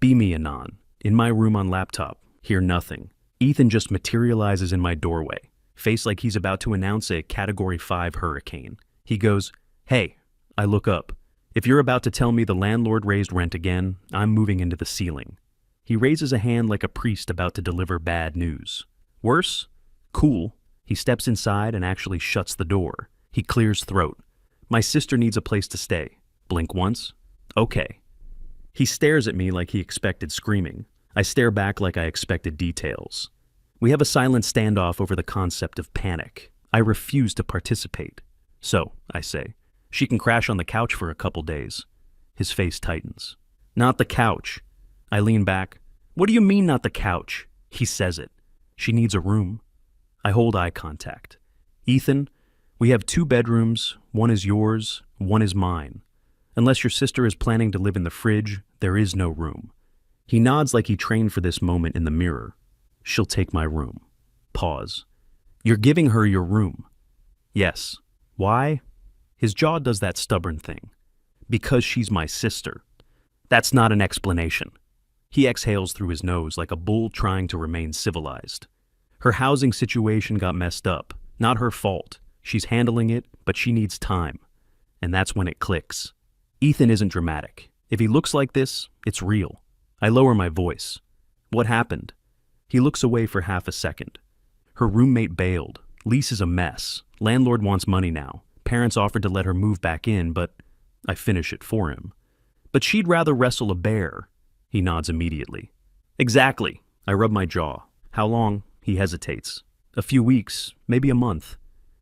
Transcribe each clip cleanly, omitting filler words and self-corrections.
Be me, Anon. In my room on laptop. Hear nothing. Ethan just materializes in my doorway, face like he's about to announce a Category 5 hurricane. He goes, "Hey." I look up. "If you're about to tell me the landlord raised rent again, I'm moving into the ceiling." He raises a hand like a priest about to deliver bad news. Worse? Cool. He steps inside and actually shuts the door. He clears throat. "My sister needs a place to stay." Blink once. "Okay." He stares at me like he expected screaming. I stare back like I expected details. We have a silent standoff over the concept of panic. I refuse to participate. "So," I say, "she can crash on the couch for a couple days." His face tightens. "Not the couch." I lean back. "What do you mean, not the couch?" He says it. "She needs a room." I hold eye contact. "Ethan, we have 2 bedrooms. One is yours, one is mine. Unless your sister is planning to live in the fridge, there is no room." He nods like he trained for this moment in the mirror. "She'll take my room." Pause. "You're giving her your room?" "Yes." "Why?" His jaw does that stubborn thing. "Because she's my sister." That's not an explanation. He exhales through his nose like a bull trying to remain civilized. Her housing situation got messed up. Not her fault. She's handling it, but she needs time. And that's when it clicks. Ethan isn't dramatic. If he looks like this, it's real. I lower my voice. "What happened?" He looks away for half a second. "Her roommate bailed. Lease is a mess. Landlord wants money now. Parents offered to let her move back in, but..." I finish it for him. "But she'd rather wrestle a bear." He nods immediately. "Exactly." I rub my jaw. "How long?" He hesitates. "A few weeks, maybe a month."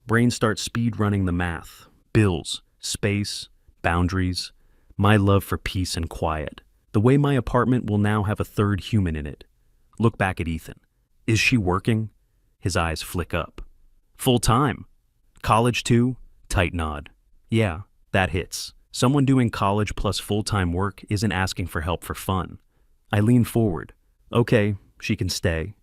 Brain starts speed running the math. Bills, space, boundaries, my love for peace and quiet. The way my apartment will now have a 3rd human in it. Look back at Ethan. "Is she working?" His eyes flick up. "Full time." "College too?" Tight nod. "Yeah, that hits. Someone doing college plus full-time work isn't asking for help for fun." I lean forward. "Okay, she can stay."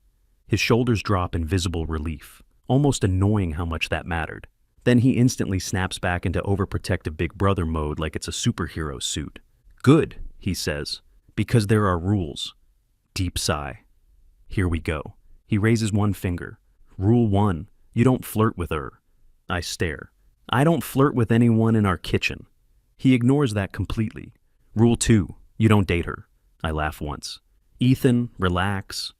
His shoulders drop in visible relief, almost annoying how much that mattered. Then he instantly snaps back into overprotective big brother mode like it's a superhero suit. "Good," he says, "because there are rules." Deep sigh. "Here we go." He raises one finger. "Rule 1, you don't flirt with her." I stare. "I don't flirt with anyone in our kitchen." He ignores that completely. "Rule 2, you don't date her." I laugh once. "Ethan, relax."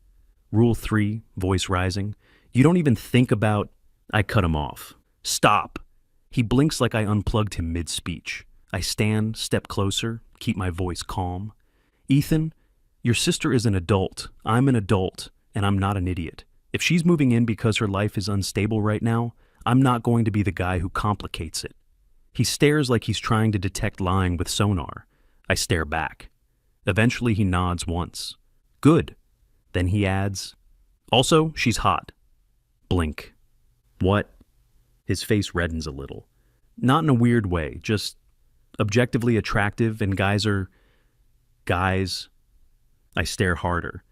Rule 3, voice rising, "You don't even think about..." I cut him off. "Stop." He blinks like I unplugged him mid-speech. I stand, step closer, keep my voice calm. "Ethan, your sister is an adult. I'm an adult, and I'm not an idiot. If she's moving in because her life is unstable right now, I'm not going to be the guy who complicates it." He stares like he's trying to detect lying with sonar. I stare back. Eventually he nods once. "Good." Then he adds, "Also, she's hot." Blink. "What?" His face reddens a little. Not in a weird way, just objectively attractive, and guys are... guys. I stare harder.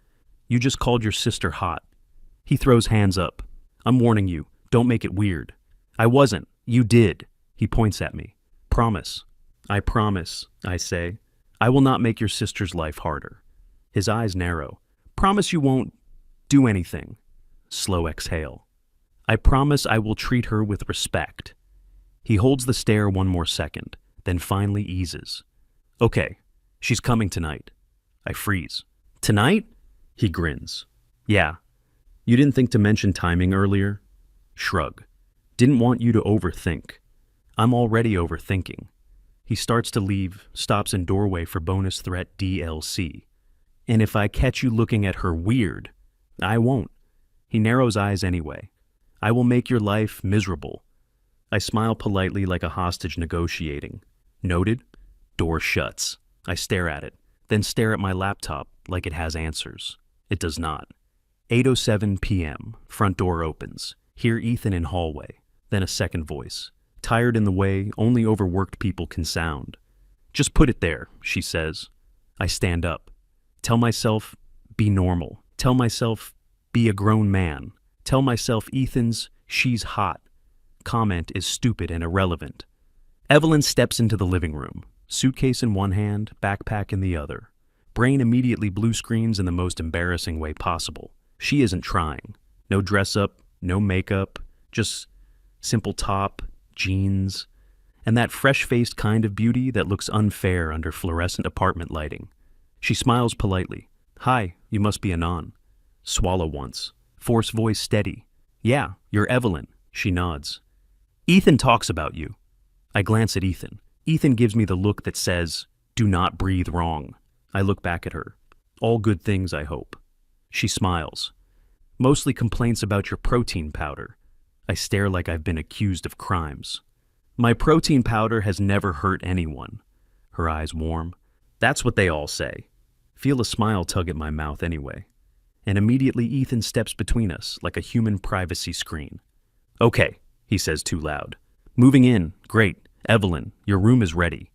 "You just called your sister hot." He throws hands up. "I'm warning you, don't make it weird." "I wasn't. You did." He points at me. "Promise." "I promise," I say. "I will not make your sister's life harder." His eyes narrow. "Promise you won't do anything." Slow exhale. "I promise I will treat her with respect." He holds the stare one more second, then finally eases. "Okay, she's coming tonight." I freeze. "Tonight?" He grins. "Yeah. You didn't think to mention timing earlier?" Shrug. "Didn't want you to overthink." I'm already overthinking. He starts to leave, stops in doorway for bonus threat DLC. "And if I catch you looking at her weird..." "I won't." He narrows eyes anyway. "I will make your life miserable." I smile politely like a hostage negotiating. "Noted." Door shuts. I stare at it, then stare at my laptop like it has answers. It does not. 8:07 p.m. Front door opens. Hear Ethan in hallway. Then a second voice. Tired in the way only overworked people can sound. "Just put it there," she says. I stand up. Tell myself, be normal. Tell myself, be a grown man. Tell myself Ethan's "she's hot" comment is stupid and irrelevant. Evelyn steps into the living room, suitcase in one hand, backpack in the other. Brain immediately blue screens in the most embarrassing way possible. She isn't trying. No dress up, no makeup, just simple top, jeans, and that fresh-faced kind of beauty that looks unfair under fluorescent apartment lighting. She smiles politely. Hi, you must be Anon. Swallow once. Force voice steady. Yeah, you're Evelyn. She nods. Ethan talks about you. I glance at Ethan. Ethan gives me the look that says, do not breathe wrong. I look back at her. All good things, I hope. She smiles. Mostly complaints about your protein powder. I stare like I've been accused of crimes. My protein powder has never hurt anyone. Her eyes warm. That's what they all say. Feel a smile tug at my mouth anyway. And immediately Ethan steps between us like a human privacy screen. Okay, he says too loud. Moving in, great. Evelyn, your room is ready.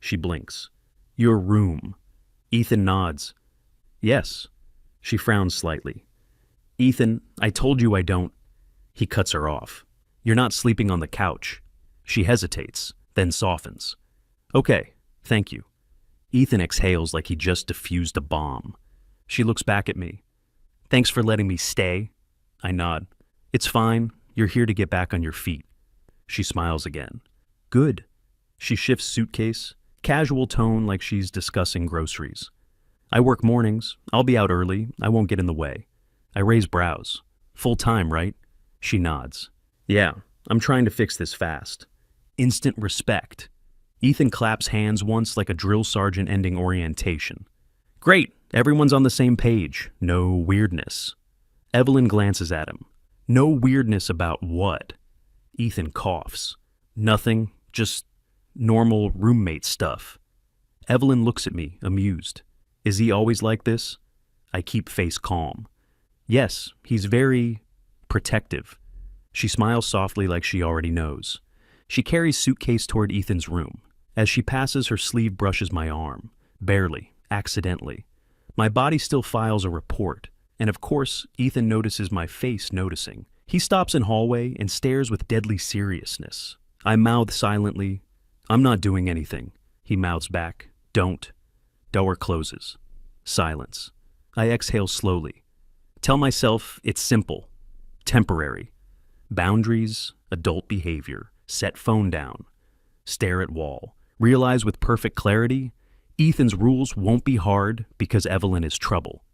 She blinks. Your room. Ethan nods. Yes. She frowns slightly. Ethan, I told you I don't. He cuts her off. You're not sleeping on the couch. She hesitates, then softens. Okay, thank you. Ethan exhales like he just defused a bomb. She looks back at me. Thanks for letting me stay. I nod. It's fine. You're here to get back on your feet. She smiles again. Good. She shifts suitcase, casual tone like she's discussing groceries. I work mornings. I'll be out early. I won't get in the way. I raise brows. Full time, right? She nods. Yeah, I'm trying to fix this fast. Instant respect. Ethan claps hands once like a drill sergeant ending orientation. Great, everyone's on the same page. No weirdness. Evelyn glances at him. No weirdness about what? Ethan coughs. Nothing, just normal roommate stuff. Evelyn looks at me, amused. Is he always like this? I keep face calm. Yes, he's very protective. She smiles softly like she already knows. She carries suitcase toward Ethan's room. As she passes, her sleeve brushes my arm. Barely, accidentally. My body still files a report. And of course, Ethan notices my face noticing. He stops in hallway and stares with deadly seriousness. I mouth silently, I'm not doing anything. He mouths back, don't. Door closes. Silence. I exhale slowly. Tell myself it's simple. Temporary. Boundaries, adult behavior. Set phone down. Stare at wall. Realize with perfect clarity, Ethan's rules won't be hard because Evelyn is trouble.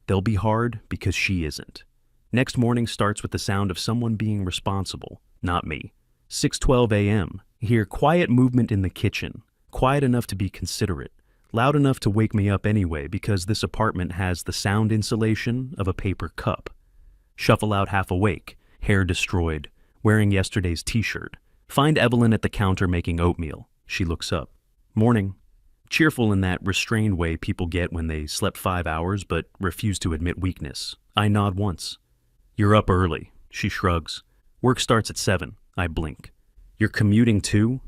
They'll be hard because she isn't. Next morning starts with the sound of someone being responsible, not me. 6:12 a.m. Hear quiet movement in the kitchen. Quiet enough to be considerate. Loud enough to wake me up anyway because this apartment has the sound insulation of a paper cup. Shuffle out half awake, hair destroyed, wearing yesterday's t-shirt. Find Evelyn at the counter making oatmeal. She looks up. Morning. Cheerful in that restrained way people get when they slept 5 hours but refuse to admit weakness. I nod once. You're up early. She shrugs. Work starts at 7. I blink. You're commuting too?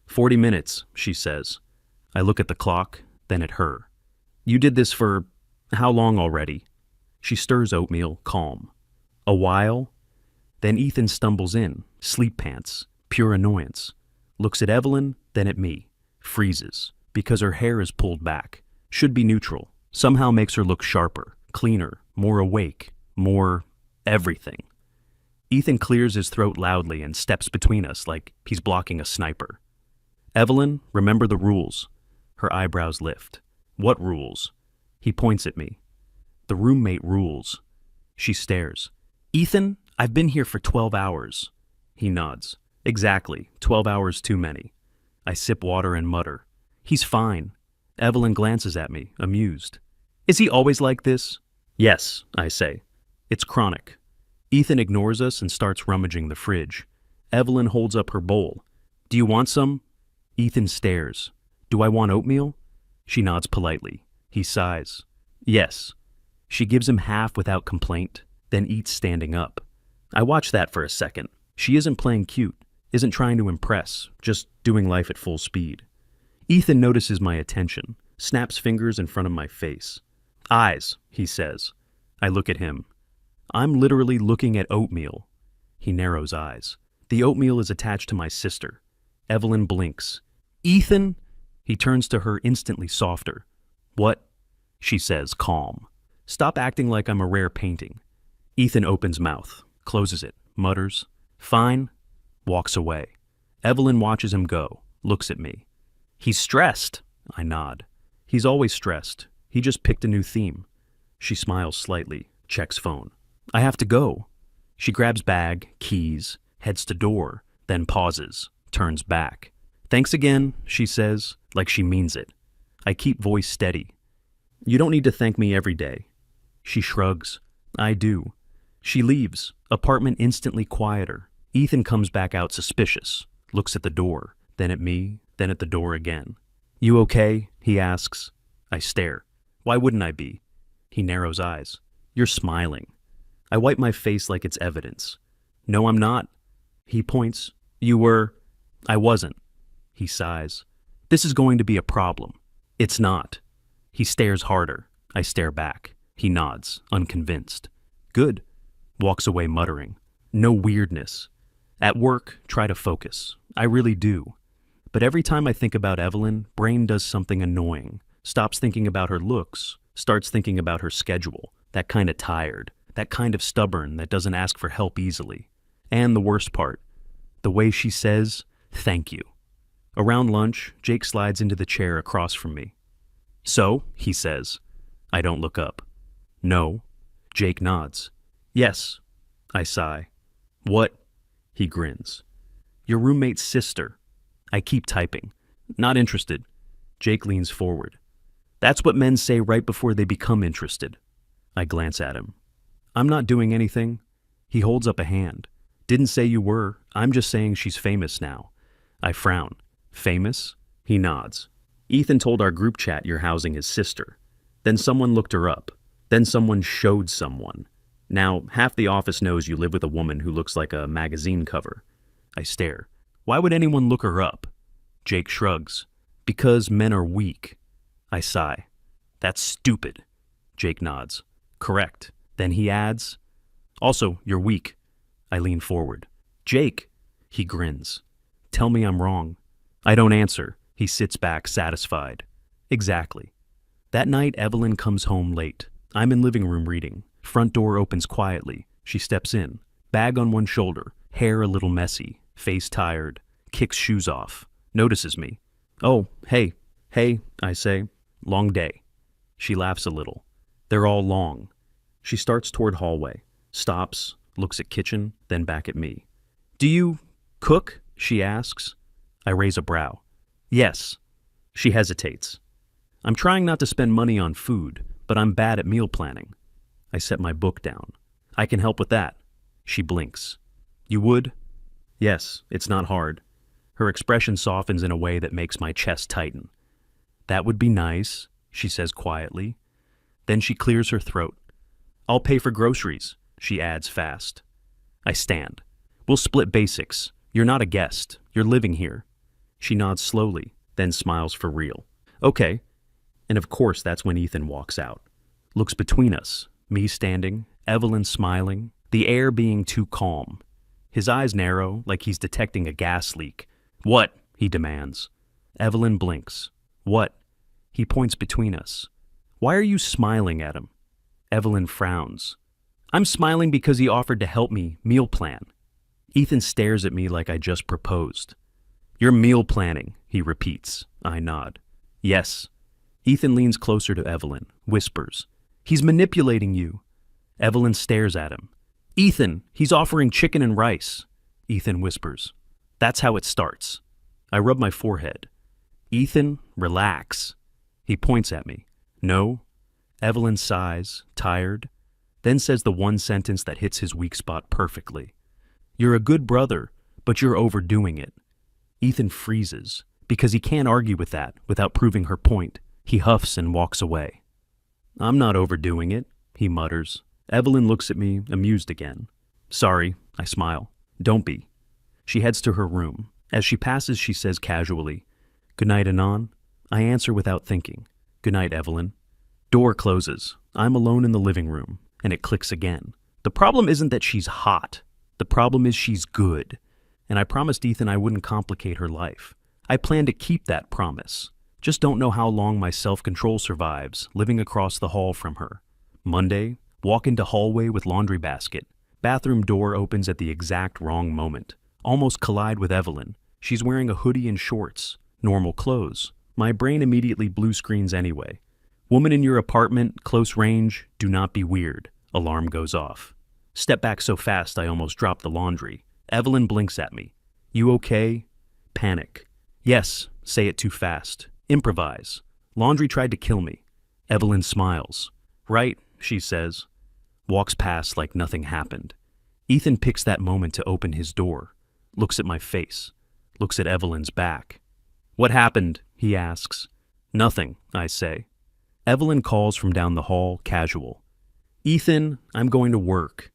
40 minutes, she says. I look at the clock, then at her. You did this for how long already? She stirs oatmeal, calm. A while? Then Ethan stumbles in, sleep pants, pure annoyance. Looks at Evelyn, then at me. Freezes, because her hair is pulled back. Should be neutral. Somehow makes her look sharper, cleaner, more awake, more everything. Ethan clears his throat loudly and steps between us like he's blocking a sniper. Evelyn, remember the rules. Her eyebrows lift. What rules? He points at me. The roommate rules. She stares. Ethan, I've been here for 12 hours. He nods. Exactly, 12 hours too many. I sip water and mutter. He's fine. Evelyn glances at me, amused. Is he always like this? Yes, I say. It's chronic. Ethan ignores us and starts rummaging the fridge. Evelyn holds up her bowl. Do you want some? Ethan stares. Do I want oatmeal? She nods politely. He sighs. Yes. She gives him half without complaint, then eats standing up. I watch that for a second. She isn't playing cute, isn't trying to impress, just doing life at full speed. Ethan notices my attention, snaps fingers in front of my face. Eyes, he says. I look at him. I'm literally looking at oatmeal. He narrows eyes. The oatmeal is attached to my sister. Evelyn blinks. Ethan? He turns to her instantly softer. What? she says, calm. Stop acting like I'm a rare painting. Ethan opens mouth, closes it, mutters, fine, walks away. Evelyn watches him go, looks at me. He's stressed, I nod. He's always stressed. He just picked a new theme. She smiles slightly, checks phone. I have to go. She grabs bag, keys, heads to door, then pauses, turns back. Thanks again, she says, like she means it. I keep voice steady. You don't need to thank me every day. She shrugs. I do. She leaves, apartment instantly quieter. Ethan comes back out suspicious, looks at the door, then at me, then at the door again. You okay? He asks. I stare. Why wouldn't I be? He narrows eyes. You're smiling. I wipe my face like it's evidence. No, I'm not. He points. You were. I wasn't. He sighs. This is going to be a problem. It's not. He stares harder. I stare back. He nods, unconvinced. Good. Walks away muttering. No weirdness. At work, try to focus. I really do. But every time I think about Evelyn, brain does something annoying. Stops thinking about her looks, starts thinking about her schedule. That kind of tired. That kind of stubborn that doesn't ask for help easily. And the worst part, the way she says, thank you. Around lunch, Jake slides into the chair across from me. So, he says. I don't look up. No. Jake nods. Yes. I sigh. What? He grins. Your roommate's sister. I keep typing. Not interested. Jake leans forward. That's what men say right before they become interested. I glance at him. I'm not doing anything. He holds up a hand. Didn't say you were. I'm just saying she's famous now. I frown. Famous? He nods. Ethan told our group chat you're housing his sister. Then someone looked her up. Then someone showed someone. Now, half the office knows you live with a woman who looks like a magazine cover. I stare. Why would anyone look her up? Jake shrugs. Because men are weak. I sigh. That's stupid. Jake nods. Correct. Then he adds, also, you're weak. I lean forward. Jake. He grins. Tell me I'm wrong. I don't answer. He sits back, satisfied. Exactly. That night, Evelyn comes home late. I'm in living room reading. Front door opens quietly. She steps in. Bag on one shoulder. Hair a little messy. Face tired. Kicks shoes off. Notices me. Oh, hey. Hey, I say. Long day. She laughs a little. They're all long. She starts toward hallway. Stops. Looks at kitchen, then back at me. Do you cook? She asks. I raise a brow. Yes. She hesitates. I'm trying not to spend money on food, but I'm bad at meal planning. I set my book down. I can help with that. She blinks. You would? Yes, it's not hard. Her expression softens in a way that makes my chest tighten. That would be nice, she says quietly. Then she clears her throat. I'll pay for groceries, she adds fast. I stand. We'll split basics. You're not a guest. You're living here. She nods slowly, then smiles for real. Okay. And of course that's when Ethan walks out. Looks between us, me standing, Evelyn smiling, the air being too calm. His eyes narrow, like he's detecting a gas leak. What? He demands. Evelyn blinks. What? He points between us. Why are you smiling at him? Evelyn frowns. I'm smiling because he offered to help me meal plan. Ethan stares at me like I just proposed. You're meal planning, he repeats. I nod. Yes. Ethan leans closer to Evelyn, whispers. He's manipulating you. Evelyn stares at him. Ethan, he's offering chicken and rice. Ethan whispers. That's how it starts. I rub my forehead. Ethan, relax. He points at me. No. Evelyn sighs, tired, then says the one sentence that hits his weak spot perfectly. You're a good brother, but you're overdoing it. Ethan freezes, because he can't argue with that without proving her point. He huffs and walks away. I'm not overdoing it, he mutters. Evelyn looks at me, amused again. Sorry, I smile. Don't be. She heads to her room. As she passes, she says casually, Good night, Anon. I answer without thinking. Good night, Evelyn. Door closes. I'm alone in the living room, and it clicks again. The problem isn't that she's hot. The problem is she's good. And I promised Ethan I wouldn't complicate her life. I plan to keep that promise. Just don't know how long my self-control survives living across the hall from her. Monday, walk into hallway with laundry basket. Bathroom door opens at the exact wrong moment. Almost collide with Evelyn. She's wearing a hoodie and shorts. Normal clothes. My brain immediately blue screens anyway. Woman in your apartment, close range, do not be weird. Alarm goes off. Step back so fast I almost drop the laundry. Evelyn blinks at me. You okay? Panic. Yes, say it too fast. Improvise. Laundry tried to kill me. Evelyn smiles. Right, she says. Walks past like nothing happened. Ethan picks that moment to open his door. Looks at my face. Looks at Evelyn's back. What happened? He asks. Nothing, I say. Evelyn calls from down the hall, casual. Ethan, I'm going to work.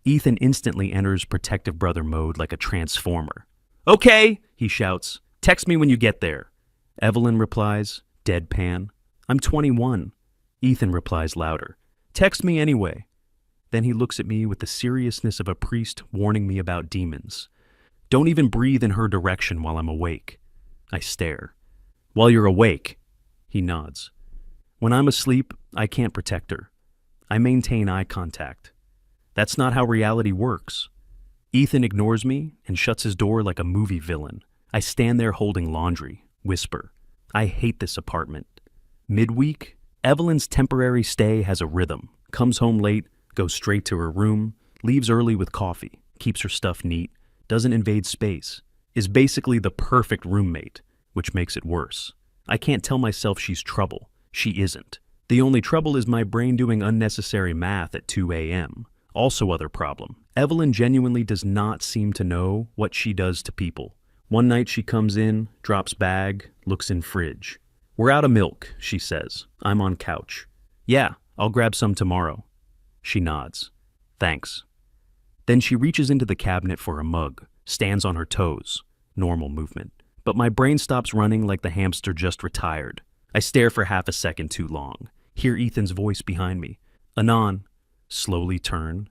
Ethan instantly enters protective brother mode like a transformer. Okay, he shouts. Text me when you get there. Evelyn replies, deadpan. I'm 21. Ethan replies louder. Text me anyway. Then he looks at me with the seriousness of a priest warning me about demons. Don't even breathe in her direction while I'm awake. I stare. While you're awake, he nods. When I'm asleep, I can't protect her. I maintain eye contact. That's not how reality works. Ethan ignores me and shuts his door like a movie villain. I stand there holding laundry, whisper. I hate this apartment. Midweek, Evelyn's temporary stay has a rhythm. Comes home late, goes straight to her room, leaves early with coffee, keeps her stuff neat, doesn't invade space, is basically the perfect roommate, which makes it worse. I can't tell myself she's trouble. She isn't. The only trouble is my brain doing unnecessary math at 2 a.m. Also other problem. Evelyn genuinely does not seem to know what she does to people. One night she comes in, drops bag, looks in fridge. We're out of milk, she says. I'm on couch. Yeah, I'll grab some tomorrow. She nods. Thanks. Then she reaches into the cabinet for a mug, stands on her toes. Normal movement. But my brain stops running like the hamster just retired. I stare for half a second too long. Hear Ethan's voice behind me. Anon. Slowly turn.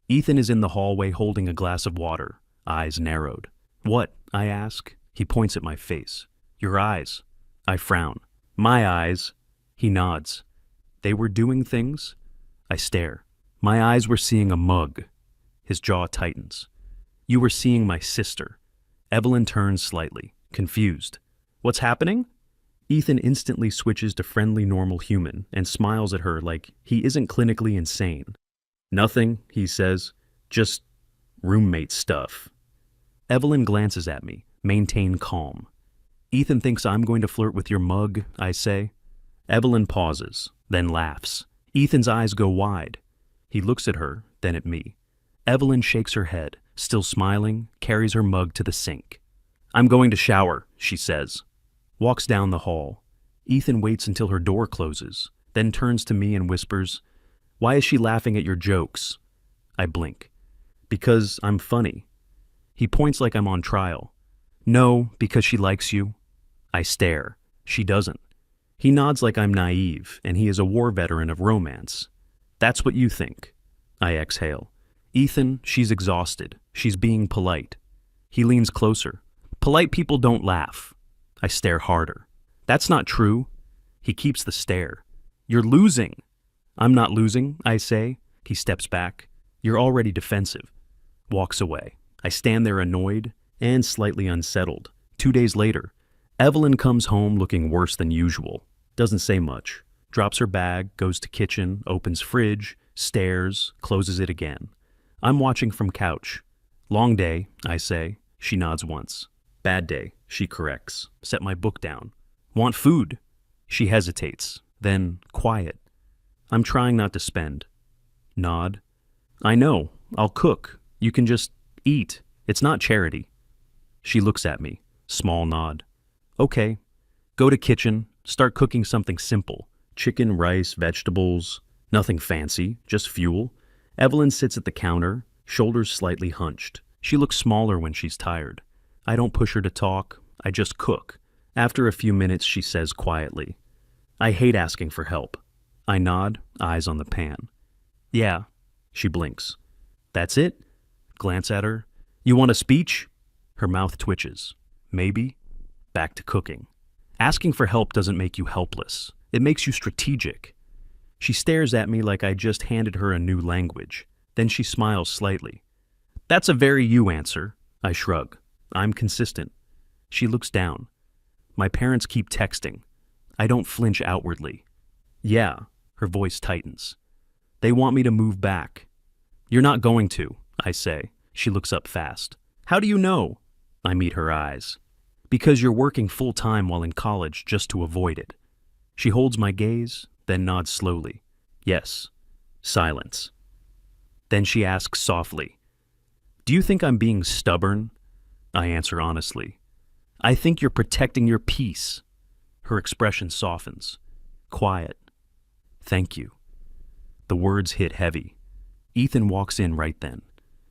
Ethan is in the hallway holding a glass of water, eyes narrowed. What? I ask. He points at my face. Your eyes. I frown. My eyes. He nods. They were doing things? I stare. My eyes were seeing a mug. His jaw tightens. You were seeing my sister. Evelyn turns slightly, confused. What's happening? Ethan instantly switches to friendly normal human and smiles at her like he isn't clinically insane. Nothing, he says. Just roommate stuff. Evelyn glances at me, maintain calm. Ethan thinks I'm going to flirt with your mug, I say. Evelyn pauses, then laughs. Ethan's eyes go wide. He looks at her, then at me. Evelyn shakes her head, still smiling, carries her mug to the sink. I'm going to shower, she says. Walks down the hall. Ethan waits until her door closes, then turns to me and whispers, Why is she laughing at your jokes? I blink. Because I'm funny. He points like I'm on trial. No, because she likes you. I stare. She doesn't. He nods like I'm naive, and he is a war veteran of romance. That's what you think. I exhale. Ethan, she's exhausted. She's being polite. He leans closer. Polite people don't laugh. I stare harder. That's not true. He keeps the stare. You're losing. I'm not losing, I say. He steps back. You're already defensive. Walks away. I stand there annoyed and slightly unsettled. 2 days later, Evelyn comes home looking worse than usual. Doesn't say much. Drops her bag, goes to kitchen, opens fridge, stares, closes it again. I'm watching from couch. Long day, I say. She nods once. Bad day, she corrects. Set my book down. Want food? She hesitates. Then, quiet. I'm trying not to spend. Nod. I know. I'll cook. You can just eat. It's not charity. She looks at me. Small nod. Okay. Go to kitchen. Start cooking something simple. Chicken, rice, vegetables. Nothing fancy. Just fuel. Evelyn sits at the counter, shoulders slightly hunched. She looks smaller when she's tired. I don't push her to talk. I just cook. After a few minutes, she says quietly, I hate asking for help. I nod, eyes on the pan. Yeah. She blinks. That's it? Glance at her. You want a speech? Her mouth twitches. Maybe. Back to cooking. Asking for help doesn't make you helpless. It makes you strategic. She stares at me like I just handed her a new language. Then she smiles slightly. That's a very you answer. I shrug. I'm consistent. She looks down. My parents keep texting. I don't flinch outwardly. Yeah, her voice tightens. They want me to move back. You're not going to, I say. She looks up fast. How do you know? I meet her eyes. Because you're working full-time while in college just to avoid it. She holds my gaze, then nods slowly. Yes. Silence. Then she asks softly, Do you think I'm being stubborn? I answer honestly. I think you're protecting your peace. Her expression softens. Quiet. Thank you. The words hit heavy. Ethan walks in right then,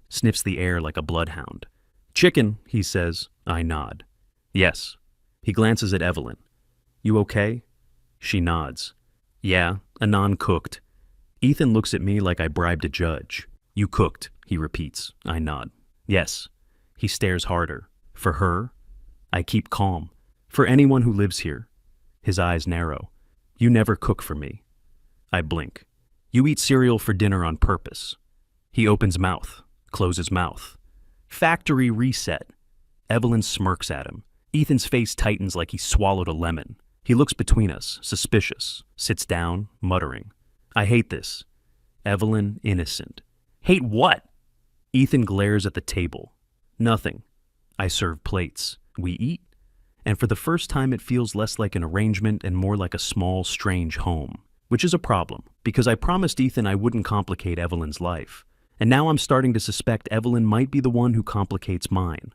sniffs the air like a bloodhound. Chicken, he says. I nod. Yes. He glances at Evelyn. You okay? She nods. Yeah, Anon cooked. Ethan looks at me like I bribed a judge. You cooked, he repeats. I nod. Yes. He stares harder. For her? I keep calm. For anyone who lives here. His eyes narrow. You never cook for me. I blink. You eat cereal for dinner on purpose. He opens mouth, closes mouth. Factory reset. Evelyn smirks at him. Ethan's face tightens like he swallowed a lemon. He looks between us, suspicious, sits down, muttering. I hate this. Evelyn, innocent. Hate what? Ethan glares at the table. Nothing. I serve plates. We eat. And for the first time it feels less like an arrangement and more like a small, strange home. Which is a problem, because I promised Ethan I wouldn't complicate Evelyn's life. And now I'm starting to suspect Evelyn might be the one who complicates mine.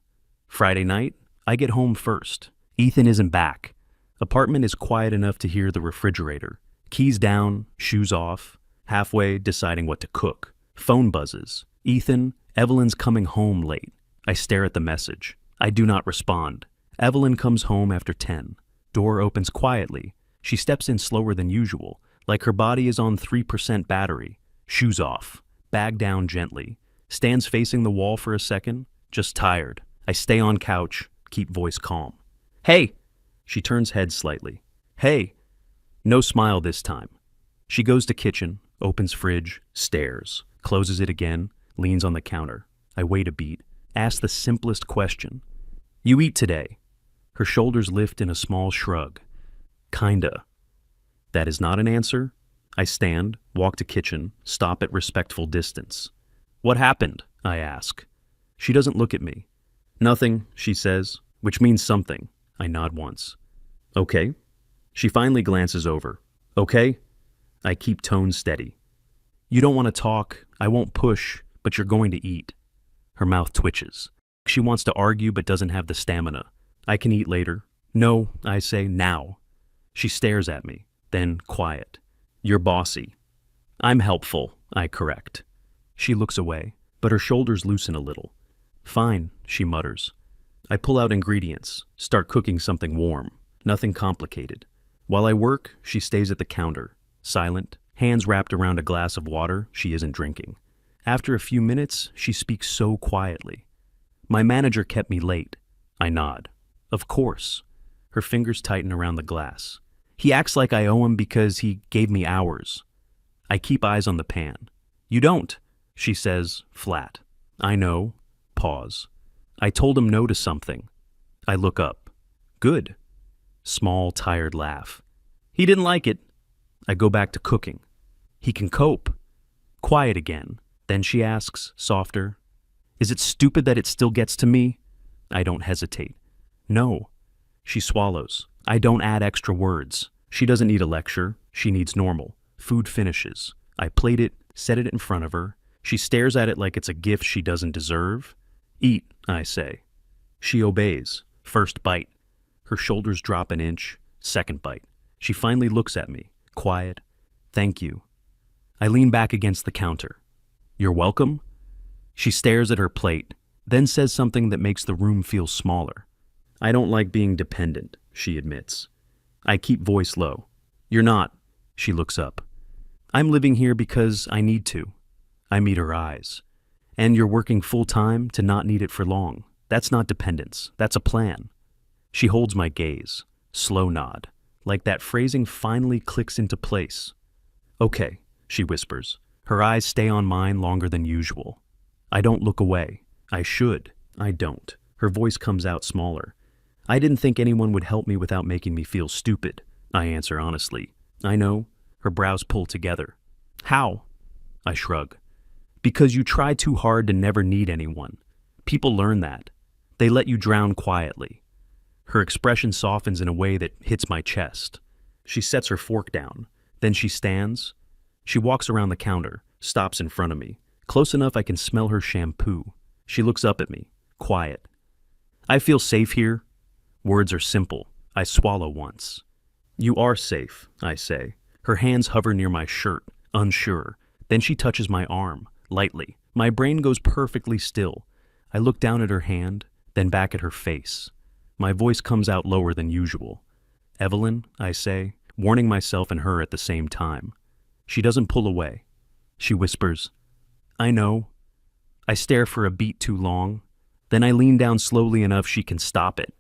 Friday night, I get home first. Ethan isn't back. Apartment is quiet enough to hear the refrigerator. Keys down, shoes off, halfway deciding what to cook. Phone buzzes. Ethan, Evelyn's coming home late. I stare at the message. I do not respond. Evelyn comes home after 10. Door opens quietly. She steps in slower than usual, like her body is on 3% battery. Shoes off. Bag down gently. Stands facing the wall for a second. Just tired. I stay on couch, keep voice calm. Hey! She turns head slightly. Hey! No smile this time. She goes to kitchen, opens fridge, stares, closes it again, leans on the counter. I wait a beat, ask the simplest question. You eat today? Her shoulders lift in a small shrug. Kinda. That is not an answer. I stand, walk to kitchen, stop at respectful distance. What happened? I ask. She doesn't look at me. Nothing, she says, which means something. I nod once. Okay. She finally glances over. Okay? I keep tone steady. You don't want to talk, I won't push, but you're going to eat. Her mouth twitches. She wants to argue but doesn't have the stamina. I can eat later. No, I say, now. She stares at me, then quiet. You're bossy. I'm helpful, I correct. She looks away, but her shoulders loosen a little. Fine, she mutters. I pull out ingredients, start cooking something warm, nothing complicated. While I work, she stays at the counter, silent, hands wrapped around a glass of water she isn't drinking. After a few minutes, she speaks so quietly. My manager kept me late. I nod. Of course. Her fingers tighten around the glass. He acts like I owe him because he gave me hours. I keep eyes on the pan. You don't, she says, flat. I know. Pause. I told him no to something. I look up. Good. Small, tired laugh. He didn't like it. I go back to cooking. He can cope. Quiet again. Then she asks, softer, Is it stupid that it still gets to me? I don't hesitate. No. She swallows. I don't add extra words. She doesn't need a lecture. She needs normal. Food finishes. I plate it, set it in front of her. She stares at it like it's a gift she doesn't deserve. Eat, I say. She obeys. First bite. Her shoulders drop an inch. Second bite. She finally looks at me. Quiet. Thank you. I lean back against the counter. You're welcome? She stares at her plate, then says something that makes the room feel smaller. I don't like being dependent, she admits. I keep voice low. You're not. She looks up. I'm living here because I need to. I meet her eyes. And you're working full-time to not need it for long. That's not dependence. That's a plan. She holds my gaze. Slow nod. Like that phrasing finally clicks into place. Okay, she whispers. Her eyes stay on mine longer than usual. I don't look away. I should. I don't. Her voice comes out smaller. I didn't think anyone would help me without making me feel stupid, I answer honestly. I know. Her brows pull together. How? I shrug. Because you try too hard to never need anyone. People learn that. They let you drown quietly. Her expression softens in a way that hits my chest. She sets her fork down. Then she stands. She walks around the counter, stops in front of me, close enough I can smell her shampoo. She looks up at me, quiet. I feel safe here. Words are simple. I swallow once. You are safe, I say. Her hands hover near my shirt, unsure. Then she touches my arm, lightly. My brain goes perfectly still. I look down at her hand, then back at her face. My voice comes out lower than usual. Evelyn, I say, warning myself and her at the same time. She doesn't pull away. She whispers, I know. I stare for a beat too long. Then I lean down slowly enough she can stop it.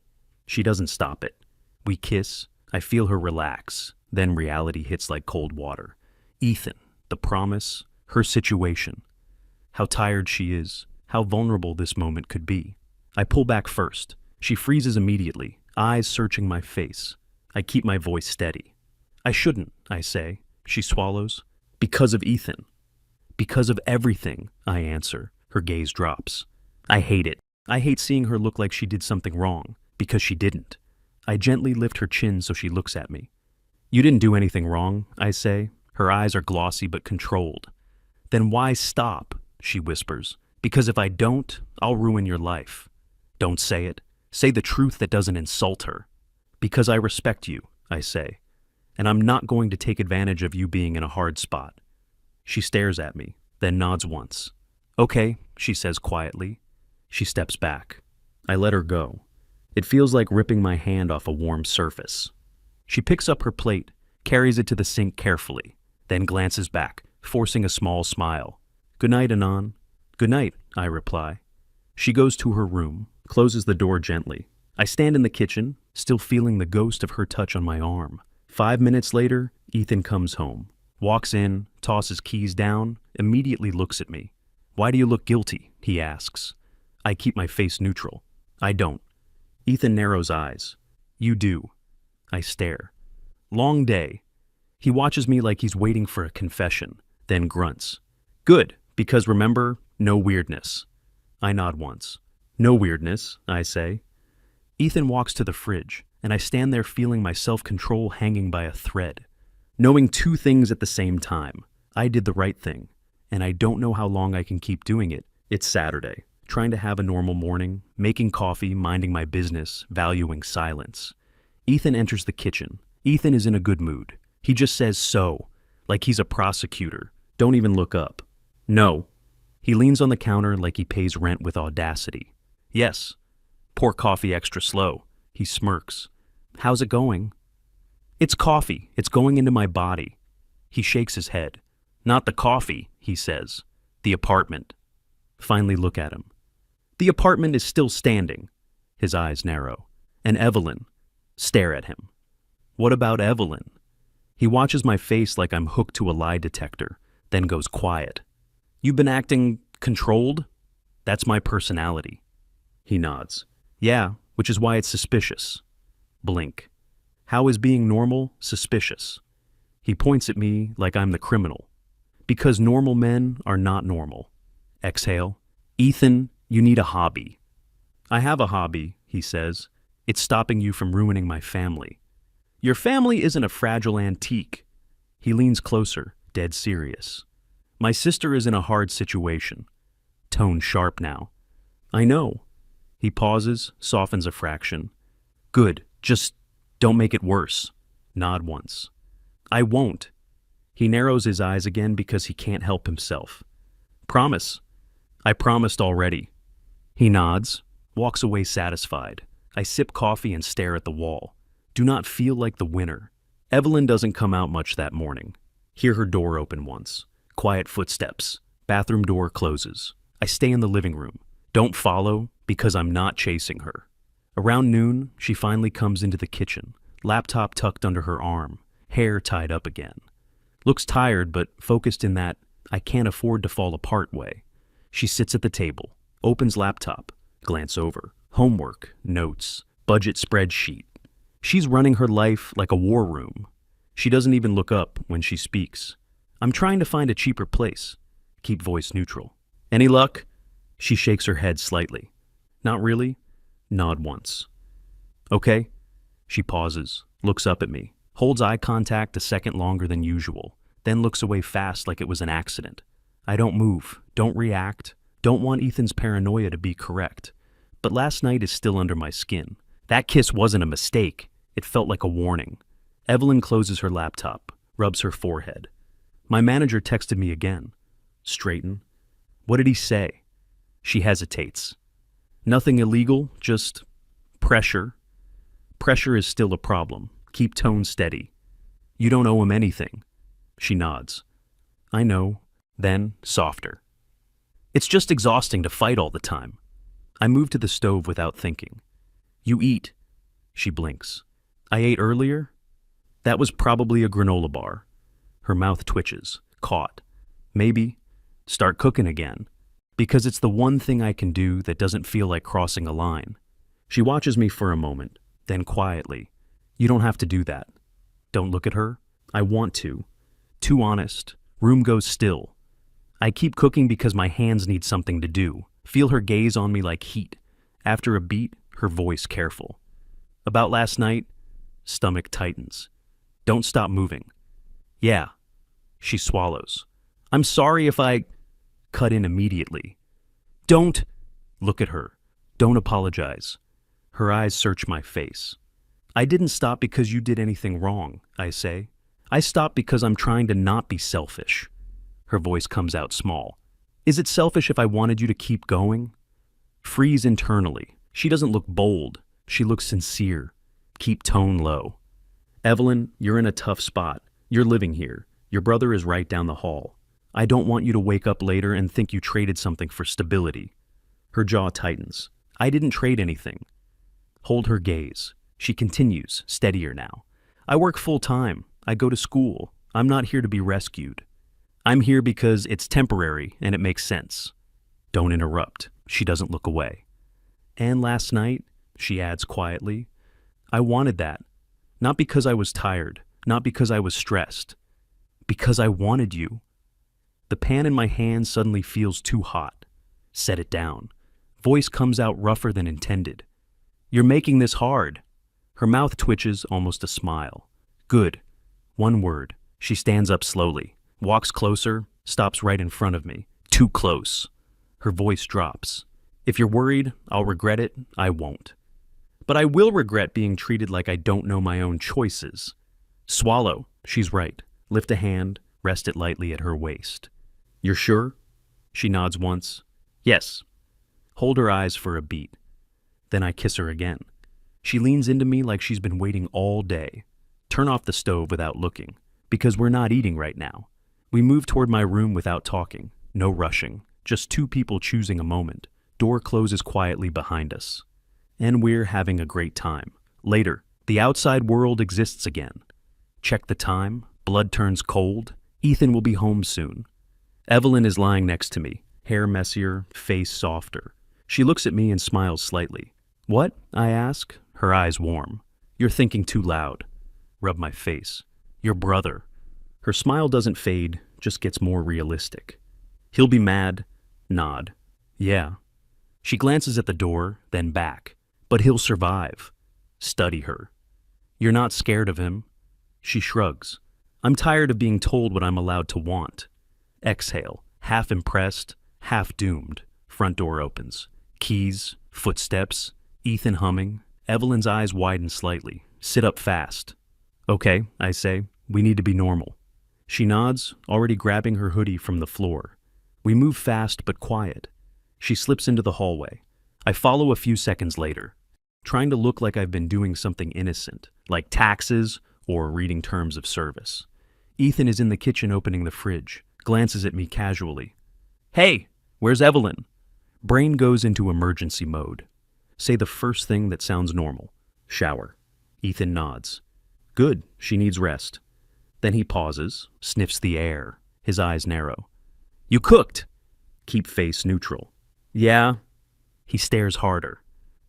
She doesn't stop it. We kiss. I feel her relax. Then reality hits like cold water. Ethan, the promise, her situation. How tired she is. How vulnerable this moment could be. I pull back first. She freezes immediately, eyes searching my face. I keep my voice steady. I shouldn't, I say. She swallows. Because of Ethan. Because of everything, I answer. Her gaze drops. I hate it. I hate seeing her look like she did something wrong, because she didn't. I gently lift her chin so she looks at me. You didn't do anything wrong, I say. Her eyes are glossy but controlled. Then why stop, she whispers. Because if I don't, I'll ruin your life. Don't say it. Say the truth that doesn't insult her. Because I respect you, I say. And I'm not going to take advantage of you being in a hard spot. She stares at me, then nods once. Okay, she says quietly. She steps back. I let her go. It feels like ripping my hand off a warm surface. She picks up her plate, carries it to the sink carefully, then glances back, forcing a small smile. Good night, Anon. Good night, I reply. She goes to her room, closes the door gently. I stand in the kitchen, still feeling the ghost of her touch on my arm. 5 minutes later, Ethan comes home, walks in, tosses keys down, immediately looks at me. Why do you look guilty? He asks. I keep my face neutral. I don't. Ethan narrows eyes. You do. I stare. Long day. He watches me like he's waiting for a confession, then grunts. Good, because remember, no weirdness. I nod once. No weirdness, I say. Ethan walks to the fridge, and I stand there feeling my self-control hanging by a thread. Knowing two things at the same time. I did the right thing, and I don't know how long I can keep doing it. It's Saturday, trying to have a normal morning, making coffee, minding my business, valuing silence. Ethan enters the kitchen. Ethan is in a good mood. He just says so, like he's a prosecutor. Don't even look up. No. He leans on the counter like he pays rent with audacity. Yes. Pour coffee extra slow. He smirks. How's it going? It's coffee. It's going into my body. He shakes his head. Not the coffee, he says. The apartment. Finally look at him. The apartment is still standing. His eyes narrow. And Evelyn. Stare at him. What about Evelyn? He watches my face like I'm hooked to a lie detector, then goes quiet. You've been acting controlled? That's my personality. He nods. Yeah, which is why it's suspicious. Blink. How is being normal suspicious? He points at me like I'm the criminal. Because normal men are not normal. Exhale. Ethan, you need a hobby. I have a hobby, he says. It's stopping you from ruining my family. Your family isn't a fragile antique. He leans closer, dead serious. My sister is in a hard situation. Tone sharp now. I know. He pauses, softens a fraction. Good, just don't make it worse. Nod once. I won't. He narrows his eyes again because he can't help himself. Promise. I promised already. He nods, walks away satisfied. I sip coffee and stare at the wall. Do not feel like the winner. Evelyn doesn't come out much that morning. Hear her door open once. Quiet footsteps. Bathroom door closes. I stay in the living room. Don't follow because I'm not chasing her. Around noon, she finally comes into the kitchen, laptop tucked under her arm, hair tied up again. Looks tired but focused in that I can't afford to fall apart way. She sits at the table, opens laptop, glance over. Homework, notes, budget spreadsheet. She's running her life like a war room. She doesn't even look up when she speaks. I'm trying to find a cheaper place. Keep voice neutral. Any luck? She shakes her head slightly. Not really. Nod once. Okay. She pauses, looks up at me, holds eye contact a second longer than usual, then looks away fast like it was an accident. I don't move, don't react, don't want Ethan's paranoia to be correct. But last night is still under my skin. That kiss wasn't a mistake. It felt like a warning. Evelyn closes her laptop, rubs her forehead. My manager texted me again. Straighten. What did he say? She hesitates. Nothing illegal, just pressure. Pressure is still a problem. Keep tone steady. You don't owe him anything. She nods. I know. Then, softer. It's just exhausting to fight all the time. I move to the stove without thinking. You eat. She blinks. I ate earlier? That was probably a granola bar. Her mouth twitches. Caught. Maybe. Start cooking again. Because it's the one thing I can do that doesn't feel like crossing a line. She watches me for a moment, then quietly. You don't have to do that. Don't look at her. I want to. Too honest. Room goes still. I keep cooking because my hands need something to do. Feel her gaze on me like heat. After a beat, her voice careful. About last night, stomach tightens. Don't stop moving. Yeah. She swallows. I'm sorry if I... Cut in immediately. Don't... Look at her. Don't apologize. Her eyes search my face. I didn't stop because you did anything wrong, I say. I stopped because I'm trying to not be selfish. Her voice comes out small. Is it selfish if I wanted you to keep going? Freeze internally. She doesn't look bold. She looks sincere. Keep tone low. Evelyn, you're in a tough spot. You're living here. Your brother is right down the hall. I don't want you to wake up later and think you traded something for stability. Her jaw tightens. I didn't trade anything. Hold her gaze. She continues, steadier now. I work full-time. I go to school. I'm not here to be rescued. I'm here because it's temporary and it makes sense. Don't interrupt. She doesn't look away. And last night, she adds quietly, I wanted that. Not because I was tired, not because I was stressed. Because I wanted you. The pan in my hand suddenly feels too hot. Set it down. Voice comes out rougher than intended. You're making this hard. Her mouth twitches, almost a smile. Good. One word. She stands up slowly, walks closer, stops right in front of me. Too close. Her voice drops. If you're worried, I'll regret it. I won't. But I will regret being treated like I don't know my own choices. Swallow. She's right. Lift a hand, rest it lightly at her waist. You're sure? She nods once. Yes. Hold her eyes for a beat. Then I kiss her again. She leans into me like she's been waiting all day. Turn off the stove without looking, because we're not eating right now. We move toward my room without talking. No rushing. Just two people choosing a moment. Door closes quietly behind us. And we're having a great time. Later, the outside world exists again. Check the time. Blood turns cold. Ethan will be home soon. Evelyn is lying next to me, hair messier, face softer. She looks at me and smiles slightly. What? I ask, her eyes warm. You're thinking too loud. Rub my face. Your brother. Her smile doesn't fade, just gets more realistic. He'll be mad. Nod. Yeah. She glances at the door, then back. But he'll survive. Study her. You're not scared of him. She shrugs. I'm tired of being told what I'm allowed to want. Exhale, half impressed, half doomed. Front door opens. Keys, footsteps, Ethan humming. Evelyn's eyes widen slightly. Sit up fast. Okay, I say. We need to be normal. She nods, already grabbing her hoodie from the floor. We move fast but quiet. She slips into the hallway. I follow a few seconds later, trying to look like I've been doing something innocent, like taxes or reading terms of service. Ethan is in the kitchen opening the fridge, glances at me casually. Hey, where's Evelyn? Brain goes into emergency mode. Say the first thing that sounds normal. Shower. Ethan nods. Good, she needs rest. Then he pauses, sniffs the air, his eyes narrow. You cooked! Keep face neutral. Yeah. He stares harder.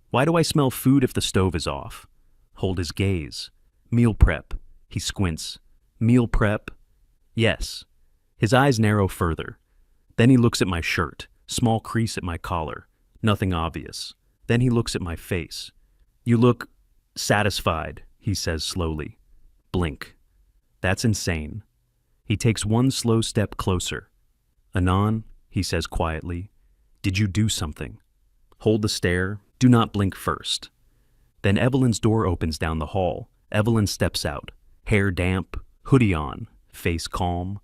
Why do I smell food if the stove is off? Hold his gaze. Meal prep. He squints. Meal prep? Yes. His eyes narrow further. Then he looks at my shirt, small crease at my collar. Nothing obvious. Then he looks at my face. You look satisfied, he says slowly. Blink. That's insane. He takes one slow step closer. Anon, he says quietly, did you do something? Hold the stare. Do not blink first. Then Evelyn's door opens down the hall. Evelyn steps out, hair damp, hoodie on, face calm,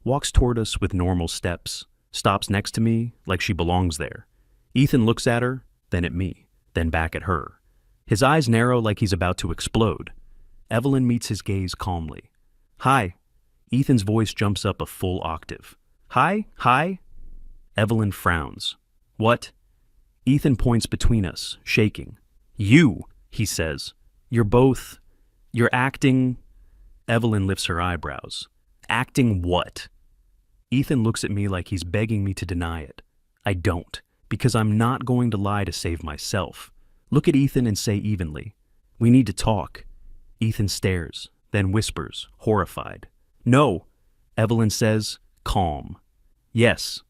walks toward us with normal steps, stops next to me like she belongs there. Ethan looks at her, then at me, then back at her. His eyes narrow like he's about to explode. Evelyn meets his gaze calmly. Hi. Ethan's voice jumps up a full octave. Hi? Hi? Evelyn frowns. What? Ethan points between us, shaking. You, he says. You're acting. Evelyn lifts her eyebrows. Acting what? Ethan looks at me like he's begging me to deny it. I don't, because I'm not going to lie to save myself. Look at Ethan and say evenly, we need to talk. Ethan stares, then whispers, horrified. No, Evelyn says, calm. Yes.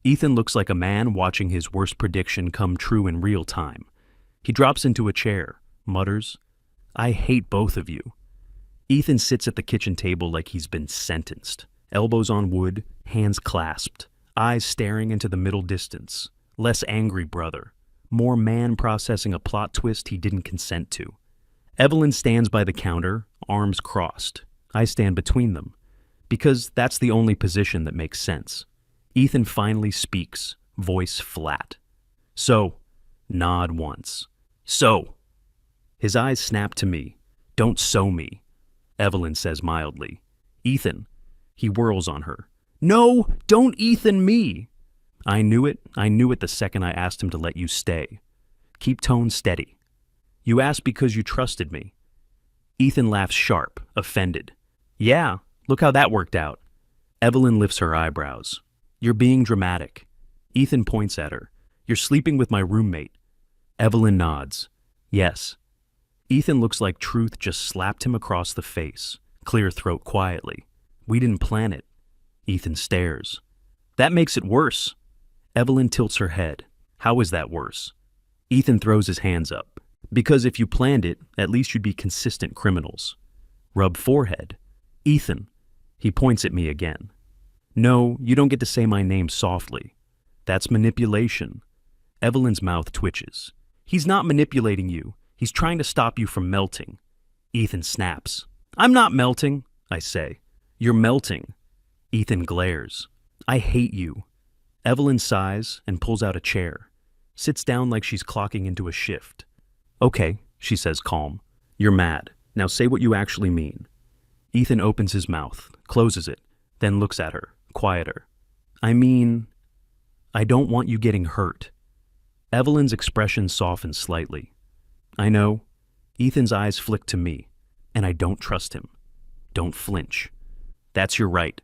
Ethan looks like a man watching his worst prediction come true in real time. He drops into a chair, mutters, I hate both of you. Ethan sits at the kitchen table like he's been sentenced, elbows on wood, hands clasped, eyes staring into the middle distance. Less angry brother, more man processing a plot twist he didn't consent to. Evelyn stands by the counter, arms crossed. I stand between them, because that's the only position that makes sense. Ethan finally speaks, voice flat. So, nod once. So. His eyes snap to me. Don't so me, Evelyn says mildly. Ethan. He whirls on her. No, don't Ethan me. I knew it the second I asked him to let you stay. Keep tone steady. You asked because you trusted me. Ethan laughs sharp, offended. Yeah, look how that worked out. Evelyn lifts her eyebrows. You're being dramatic. Ethan points at her. You're sleeping with my roommate. Evelyn nods. Yes. Ethan looks like truth just slapped him across the face, clear throat quietly. We didn't plan it. Ethan stares. That makes it worse. Evelyn tilts her head. How is that worse? Ethan throws his hands up. Because if you planned it, at least you'd be consistent criminals. Rub forehead. Ethan. He points at me again. No, you don't get to say my name softly. That's manipulation. Evelyn's mouth twitches. He's not manipulating you. He's trying to stop you from melting. Ethan snaps. I'm not melting, I say. You're melting. Ethan glares. I hate you. Evelyn sighs and pulls out a chair. Sits down like she's clocking into a shift. Okay, she says calm. You're mad. Now say what you actually mean. Ethan opens his mouth, closes it, then looks at her, quieter. I mean, I don't want you getting hurt. Evelyn's expression softens slightly. I know. Ethan's eyes flick to me, and I don't trust him. Don't flinch. That's your right.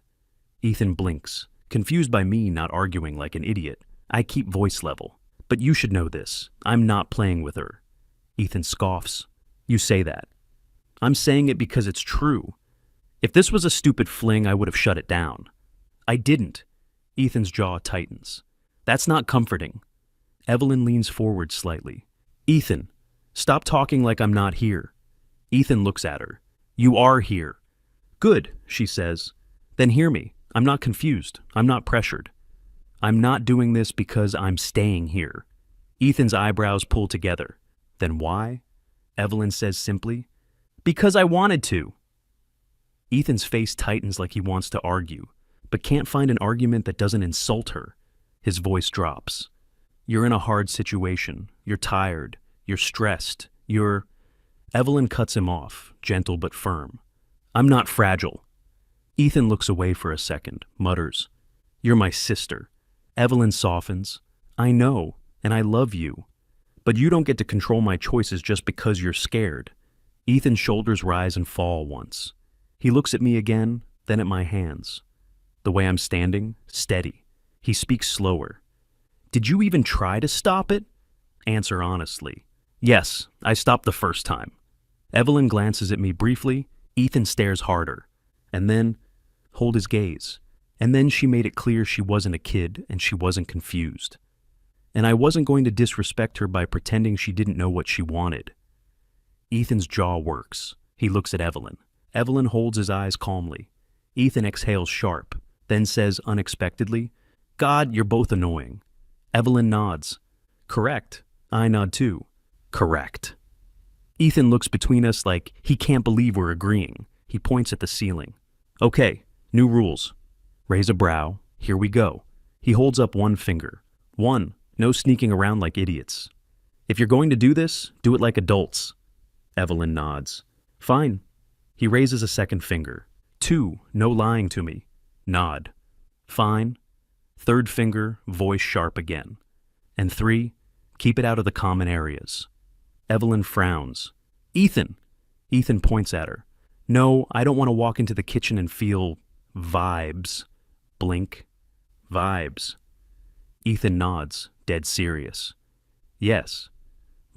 Ethan blinks, confused by me not arguing like an idiot. I keep voice level. But you should know this. I'm not playing with her. Ethan scoffs. You say that. I'm saying it because it's true. If this was a stupid fling, I would have shut it down. I didn't. Ethan's jaw tightens. That's not comforting. Evelyn leans forward slightly. Ethan, stop talking like I'm not here. Ethan looks at her. You are here. Good, she says. Then hear me. I'm not confused. I'm not pressured. I'm not doing this because I'm staying here. Ethan's eyebrows pull together. Then why? Evelyn says simply. Because I wanted to. Ethan's face tightens like he wants to argue, but can't find an argument that doesn't insult her. His voice drops. You're in a hard situation. You're tired. You're stressed. Evelyn cuts him off, gentle but firm. I'm not fragile. Ethan looks away for a second, mutters. You're my sister. Evelyn softens. I know, and I love you. But you don't get to control my choices just because you're scared. Ethan's shoulders rise and fall once. He looks at me again, then at my hands. The way I'm standing, steady. He speaks slower. Did you even try to stop it? Answer honestly. Yes, I stopped the first time. Evelyn glances at me briefly. Ethan stares harder. And then, hold his gaze. And then she made it clear she wasn't a kid and she wasn't confused. And I wasn't going to disrespect her by pretending she didn't know what she wanted. Ethan's jaw works. He looks at Evelyn. Evelyn holds his eyes calmly. Ethan exhales sharp, then says unexpectedly, God, you're both annoying. Evelyn nods. Correct. I nod too. Correct. Ethan looks between us like he can't believe we're agreeing. He points at the ceiling. Okay, new rules. Raise a brow. Here we go. He holds up one finger. 1. No sneaking around like idiots. If you're going to do this, do it like adults. Evelyn nods. Fine. He raises a second finger. 2. No lying to me. Nod. Fine. Third finger, voice sharp again. And 3. Keep it out of the common areas. Evelyn frowns. Ethan! Ethan points at her. No, I don't want to walk into the kitchen and feel vibes. Blink. Vibes. Ethan nods, dead serious. Yes.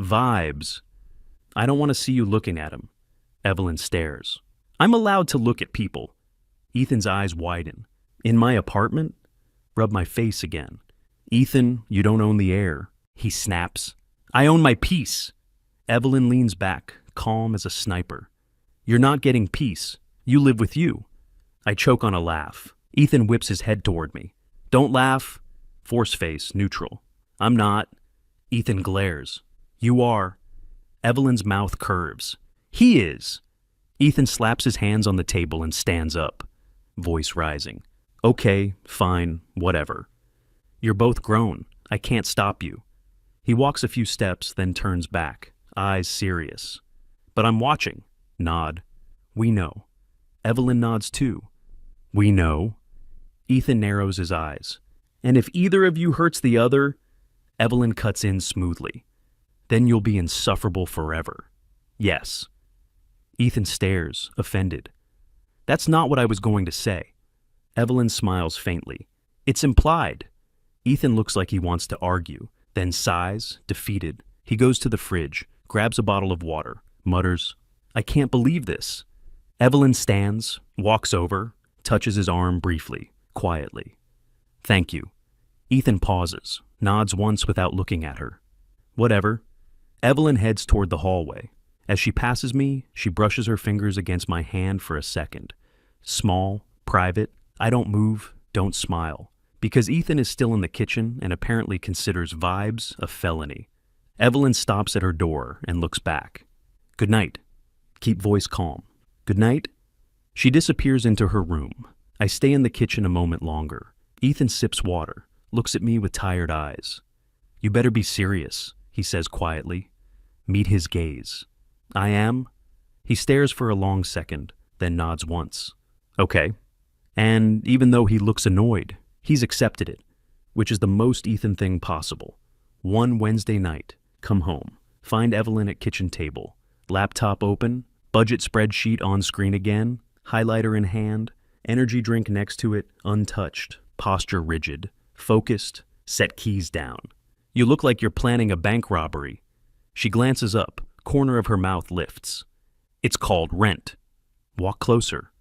Vibes. I don't want to see you looking at him. Evelyn stares. I'm allowed to look at people. Ethan's eyes widen. In my apartment? Rub my face again. Ethan, you don't own the air. He snaps. I own my peace. Evelyn leans back, calm as a sniper. You're not getting peace. You live with you. I choke on a laugh. Ethan whips his head toward me. Don't laugh. Force face, neutral. I'm not. Ethan glares. You are. Evelyn's mouth curves. He is. Ethan slaps his hands on the table and stands up. Voice rising. Okay, fine, whatever. You're both grown. I can't stop you. He walks a few steps, then turns back, eyes serious. But I'm watching. Nod. We know. Evelyn nods too. We know. Ethan narrows his eyes. And if either of you hurts the other, Evelyn cuts in smoothly. Then you'll be insufferable forever. Yes. Ethan stares, offended. That's not what I was going to say. Evelyn smiles faintly. It's implied. Ethan looks like he wants to argue, then sighs, defeated. He goes to the fridge, grabs a bottle of water, mutters, I can't believe this. Evelyn stands, walks over, touches his arm briefly, quietly. Thank you. Ethan pauses, nods once without looking at her. Whatever. Evelyn heads toward the hallway. As she passes me, she brushes her fingers against my hand for a second. Small, private, I don't move, don't smile. Because Ethan is still in the kitchen and apparently considers vibes a felony. Evelyn stops at her door and looks back. Good night. Keep voice calm. Good night. She disappears into her room. I stay in the kitchen a moment longer. Ethan sips water, looks at me with tired eyes. You better be serious, he says quietly. Meet his gaze. I am? He stares for a long second, then nods once. Okay. And even though he looks annoyed, he's accepted it, which is the most Ethan thing possible. One Wednesday night, come home, find Evelyn at kitchen table, laptop open, budget spreadsheet on screen again, highlighter in hand, energy drink next to it, untouched, posture rigid, focused, set keys down. You look like you're planning a bank robbery. She glances up, corner of her mouth lifts. It's called rent. Walk closer.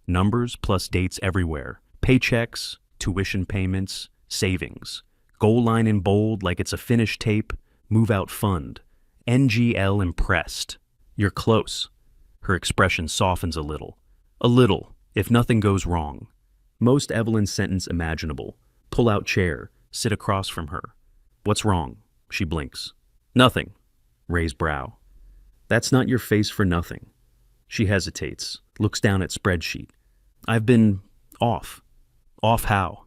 Numbers plus dates everywhere. Paychecks, tuition payments, savings. Goal line in bold like it's a finished tape. Move out fund. NGL impressed. You're close. Her expression softens a little. A little, if nothing goes wrong. Most Evelyn's sentence imaginable. Pull out chair. Sit across from her. What's wrong? She blinks. Nothing. Raise brow. That's not your face for nothing. She hesitates, looks down at spreadsheet. I've been off. Off how?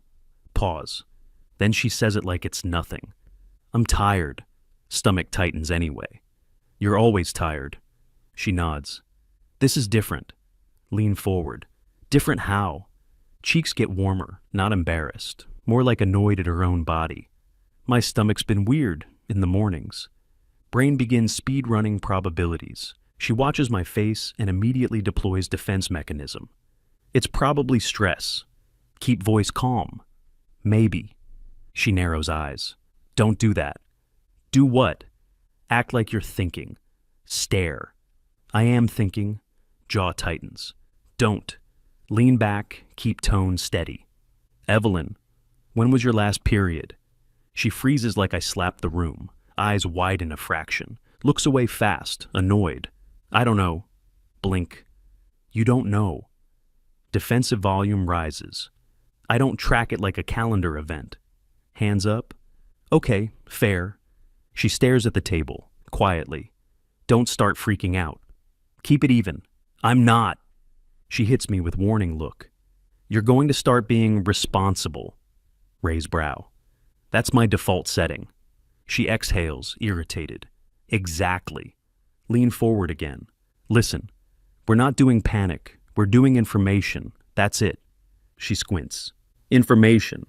Pause. Then she says it like it's nothing. I'm tired. Stomach tightens anyway. You're always tired. She nods. This is different. Lean forward. Different how? Cheeks get warmer, not embarrassed, more like annoyed at her own body. My stomach's been weird in the mornings. Brain begins speed running probabilities. She watches my face and immediately deploys defense mechanism. It's probably stress. Keep voice calm. Maybe. She narrows eyes. Don't do that. Do what? Act like you're thinking. Stare. I am thinking. Jaw tightens. Don't. Lean back, keep tone steady. Evelyn, when was your last period? She freezes like I slapped the room. Eyes widen a fraction. Looks away fast, annoyed. I don't know. Blink. You don't know. Defensive volume rises. I don't track it like a calendar event. Hands up. Okay, fair. She stares at the table, quietly. Don't start freaking out. Keep it even. I'm not. She hits me with warning look. You're going to start being responsible. Raise brow. That's my default setting. She exhales, irritated. Exactly. Lean forward again. Listen, we're not doing panic. We're doing information. That's it. She squints. Information.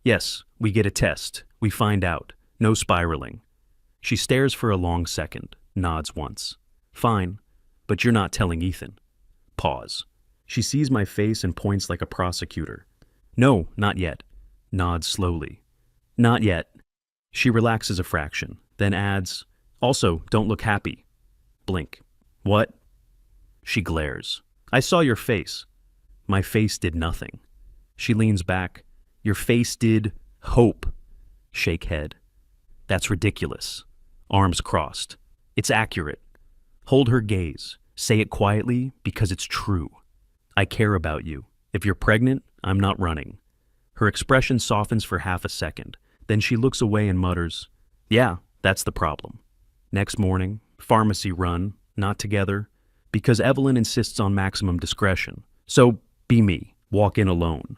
Yes, we get a test. We find out. No spiraling. She stares for a long second, nods once. Fine, but you're not telling Ethan. Pause. She sees my face and points like a prosecutor. No, not yet. Nods slowly. Not yet. She relaxes a fraction, then adds, also, don't look happy. Blink. What? She glares. I saw your face. My face did nothing. She leans back. Your face did hope. Shake head. That's ridiculous. Arms crossed. It's accurate. Hold her gaze. Say it quietly because it's true. I care about you. If you're pregnant, I'm not running. Her expression softens for half a second. Then she looks away and mutters, yeah, that's the problem. Next morning, pharmacy run, not together, because Evelyn insists on maximum discretion. So, be me. Walk in alone.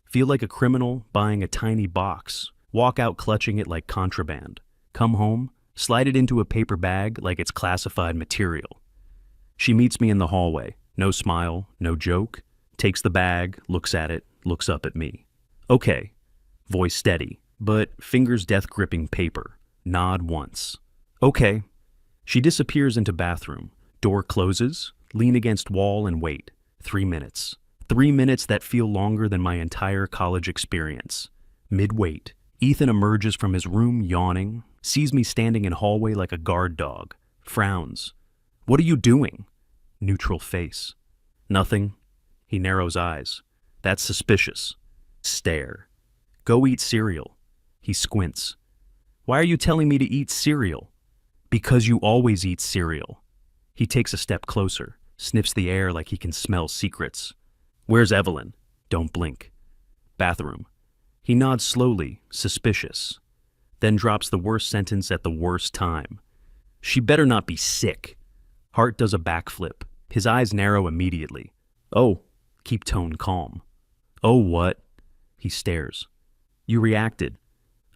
Feel like a criminal buying a tiny box. Walk out clutching it like contraband. Come home, slide it into a paper bag like it's classified material. She meets me in the hallway. No smile, no joke. Takes the bag, looks at it, looks up at me. Okay. Voice steady, but fingers death-gripping paper. Nod once. Okay. She disappears into bathroom. Door closes. Lean against wall and wait. 3 minutes. 3 minutes that feel longer than my entire college experience. Mid-wait, Ethan emerges from his room yawning, sees me standing in hallway like a guard dog, frowns. What are you doing? Neutral face. Nothing. He narrows eyes. That's suspicious. Stare. Go eat cereal. He squints. Why are you telling me to eat cereal? Because you always eat cereal. He takes a step closer, sniffs the air like he can smell secrets. Where's Evelyn? Don't blink. Bathroom. He nods slowly, suspicious. Then drops the worst sentence at the worst time. She better not be sick. Hart does a backflip. His eyes narrow immediately. Oh, keep tone calm. Oh, what? He stares. You reacted.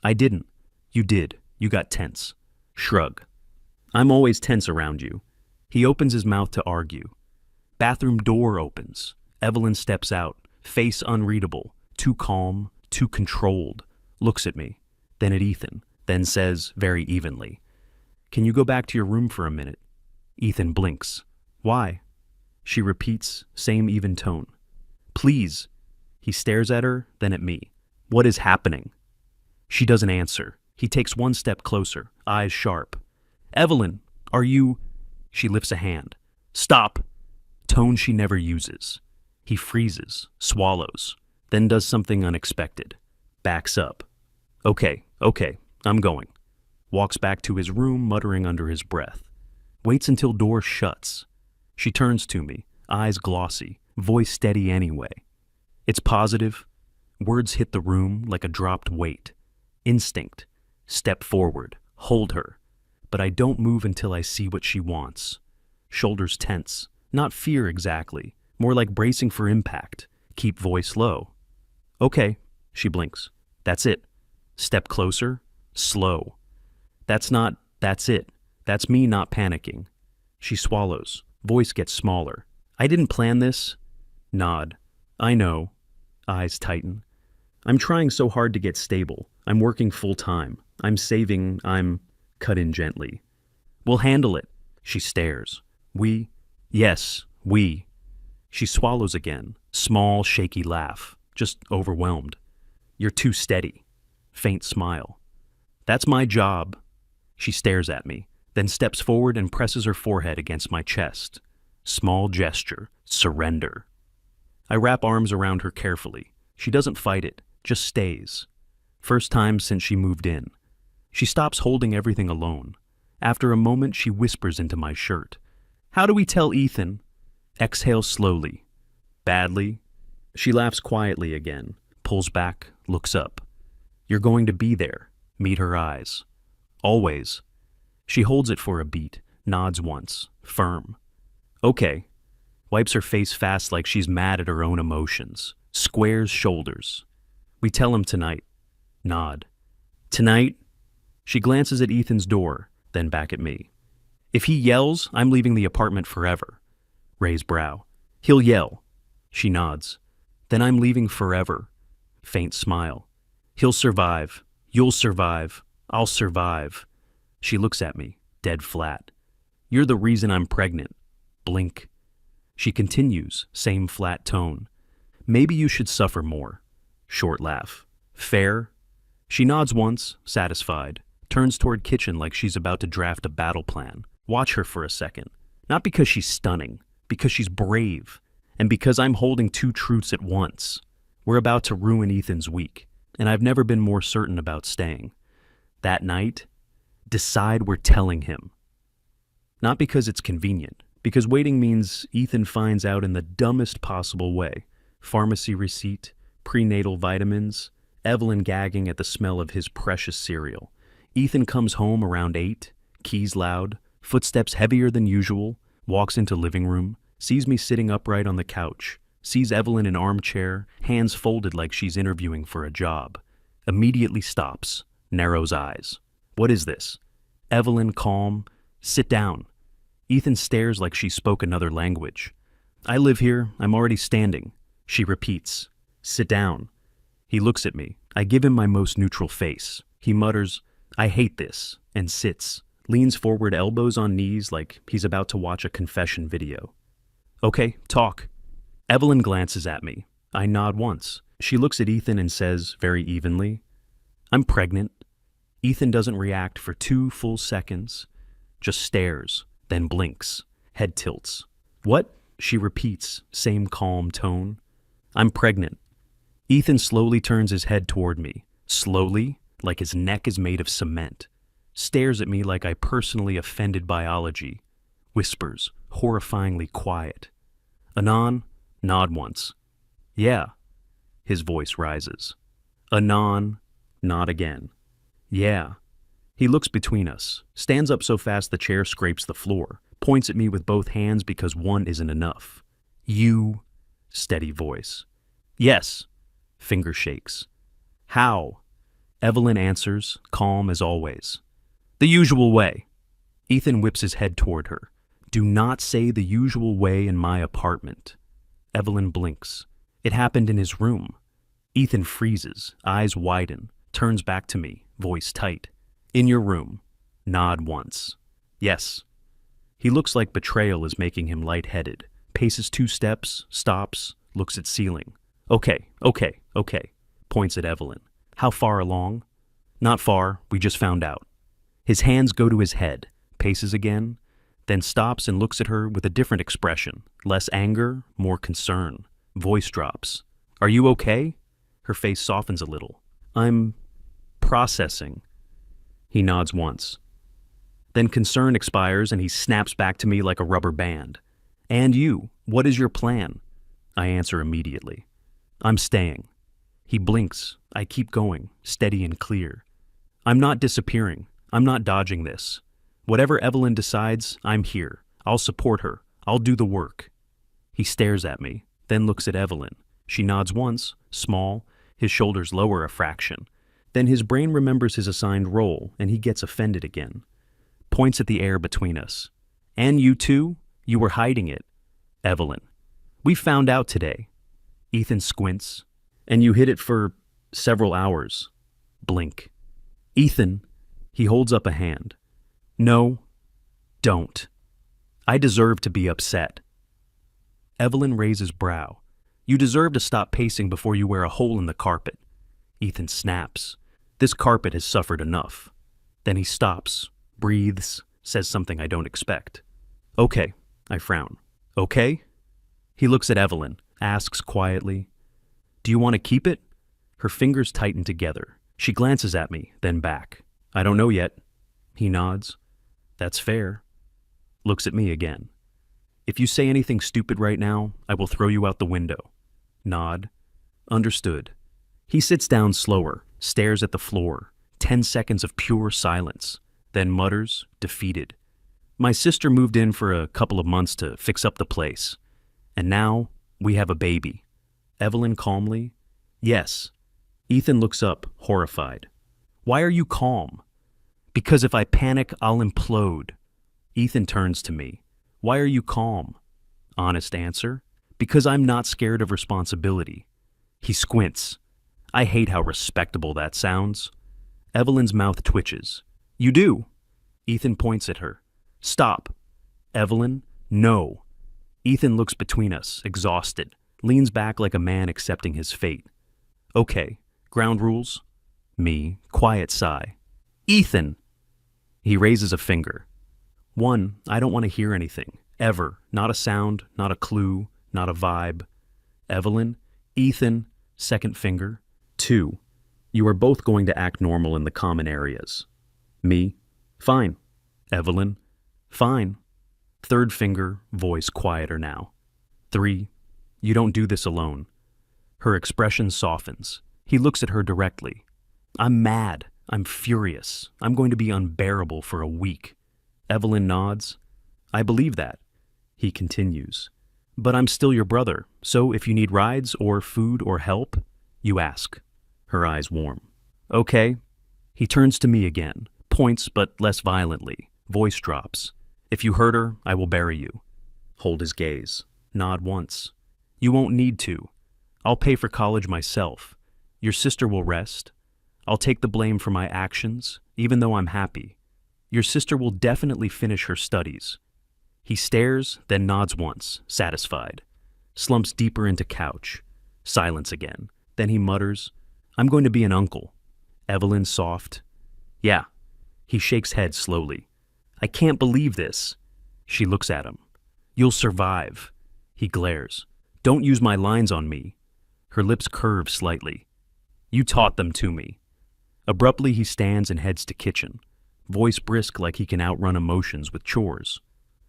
I didn't. You did. You got tense. Shrug. I'm always tense around you. He opens his mouth to argue. Bathroom door opens. Evelyn steps out, face unreadable, too calm, too controlled, looks at me, then at Ethan, then says very evenly, Can you go back to your room for a minute? Ethan blinks. Why? She repeats, same even tone. Please. He stares at her, then at me. What is happening? She doesn't answer. He takes one step closer, eyes sharp. Evelyn, are you... She lifts a hand. Stop. Tone she never uses. He freezes, swallows, then does something unexpected. Backs up. Okay, I'm going. Walks back to his room, muttering under his breath. Waits until door shuts. She turns to me, eyes glossy, voice steady anyway. It's positive. Words hit the room like a dropped weight. Instinct. Step forward. Hold her. But I don't move until I see what she wants. Shoulders tense. Not fear exactly. More like bracing for impact. Keep voice low. Okay, she blinks. That's it. Step closer. Slow. That's it. That's me not panicking. She swallows. Voice gets smaller. I didn't plan this. Nod. I know. Eyes tighten. I'm trying so hard to get stable. I'm working full time. I'm saving. I'm... Cut in gently. We'll handle it. She stares. We? Yes, we. She swallows again, small, shaky laugh, just overwhelmed. You're too steady. Faint smile. That's my job. She stares at me, then steps forward and presses her forehead against my chest. Small gesture. Surrender. I wrap arms around her carefully. She doesn't fight it, just stays. First time since she moved in. She stops holding everything alone. After a moment, she whispers into my shirt. How do we tell Ethan? Exhale slowly. Badly. She laughs quietly again, pulls back, looks up. You're going to be there. Meet her eyes. Always. She holds it for a beat, nods once, firm. Okay. Wipes her face fast like she's mad at her own emotions. Squares shoulders. We tell him tonight. Nod. Tonight? She glances at Ethan's door, then back at me. If he yells, I'm leaving the apartment forever. Raise brow. He'll yell. She nods. Then I'm leaving forever. Faint smile. He'll survive. You'll survive. I'll survive. She looks at me, dead flat. You're the reason I'm pregnant. Blink. She continues, same flat tone. Maybe you should suffer more. Short laugh. Fair? She nods once, satisfied, turns toward kitchen like she's about to draft a battle plan. Watch her for a second. Not because she's stunning, because she's brave, and because I'm holding two truths at once. We're about to ruin Ethan's week, and I've never been more certain about staying. That night, decide we're telling him. Not because it's convenient, because waiting means Ethan finds out in the dumbest possible way. Pharmacy receipt, prenatal vitamins, Evelyn gagging at the smell of his precious cereal. Ethan comes home around 8, keys loud, footsteps heavier than usual, walks into living room, sees me sitting upright on the couch, sees Evelyn in armchair, hands folded like she's interviewing for a job. Immediately stops, narrows eyes. What is this? Evelyn calm. Sit down. Ethan stares like she spoke another language. I live here. I'm already standing. She repeats. Sit down. He looks at me. I give him my most neutral face. He mutters, I hate this, and sits, leans forward, elbows on knees like he's about to watch a confession video. Okay, talk. Evelyn glances at me. I nod once. She looks at Ethan and says, very evenly, I'm pregnant. Ethan doesn't react for 2 full seconds, just stares, then blinks, head tilts. What? She repeats, same calm tone. I'm pregnant. Ethan slowly turns his head toward me, slowly, like his neck is made of cement. Stares at me like I personally offended biology. Whispers, horrifyingly quiet. Anon, nod once. Yeah. His voice rises. Anon, nod again. Yeah. He looks between us, stands up so fast the chair scrapes the floor, points at me with both hands because one isn't enough. You, steady voice. Yes. Finger shakes. How? Evelyn answers, calm as always. The usual way. Ethan whips his head toward her. Do not say the usual way in my apartment. Evelyn blinks. It happened in his room. Ethan freezes, eyes widen, turns back to me, voice tight. In your room. Nod once. Yes. He looks like betrayal is making him lightheaded. Paces 2 steps, stops, looks at ceiling. Okay. Points at Evelyn. How far along? Not far, we just found out. His hands go to his head, paces again, then stops and looks at her with a different expression. Less anger, more concern. Voice drops. Are you okay? Her face softens a little. I'm processing. He nods once. Then concern expires and he snaps back to me like a rubber band. And you, what is your plan? I answer immediately. I'm staying. He blinks. I keep going, steady and clear. I'm not disappearing. I'm not dodging this. Whatever Evelyn decides, I'm here. I'll support her. I'll do the work. He stares at me, then looks at Evelyn. She nods once, small, his shoulders lower a fraction. Then his brain remembers his assigned role, and he gets offended again. Points at the air between us. And you too? You were hiding it. Evelyn. We found out today. Ethan squints. And you hid it for several hours. Blink. Ethan. He holds up a hand. No, don't. I deserve to be upset. Evelyn raises brow. You deserve to stop pacing before you wear a hole in the carpet. Ethan snaps. This carpet has suffered enough. Then he stops, breathes, says something I don't expect. Okay, I frown. Okay? He looks at Evelyn, asks quietly, Do you want to keep it? Her fingers tighten together. She glances at me, then back. I don't know yet. He nods. That's fair. Looks at me again. If you say anything stupid right now, I will throw you out the window. Nod. Understood. He sits down slower, stares at the floor. 10 seconds of pure silence, then mutters, defeated. My sister moved in for a couple of months to fix up the place. And now, we have a baby. Evelyn calmly. Yes. Ethan looks up, horrified. Why are you calm? Because if I panic, I'll implode. Ethan turns to me. Why are you calm? Honest answer. Because I'm not scared of responsibility. He squints. I hate how respectable that sounds. Evelyn's mouth twitches. You do. Ethan points at her. Stop. Evelyn, no. Ethan looks between us, exhausted, leans back like a man accepting his fate. Okay, ground rules? Me, quiet sigh. Ethan! He raises a finger. 1, I don't want to hear anything, ever. Not a sound, not a clue, not a vibe. Evelyn, Ethan, second finger. 2, you are both going to act normal in the common areas. Me, fine. Evelyn, fine. Third finger, voice quieter now. 3, you don't do this alone. Her expression softens. He looks at her directly. I'm mad. I'm furious. I'm going to be unbearable for a week. Evelyn nods. I believe that. He continues. But I'm still your brother, so if you need rides or food or help, you ask. Her eyes warm. Okay. He turns to me again, points but less violently. Voice drops. If you hurt her, I will bury you. Hold his gaze. Nod once. You won't need to. I'll pay for college myself. Your sister will rest. I'll take the blame for my actions, even though I'm happy. Your sister will definitely finish her studies. He stares, then nods once, satisfied. Slumps deeper into couch. Silence again. Then he mutters, I'm going to be an uncle. Evelyn soft. Yeah. He shakes head slowly. I can't believe this. She looks at him. You'll survive. He glares. Don't use my lines on me. Her lips curve slightly. You taught them to me. Abruptly he stands and heads to kitchen. Voice brisk like he can outrun emotions with chores.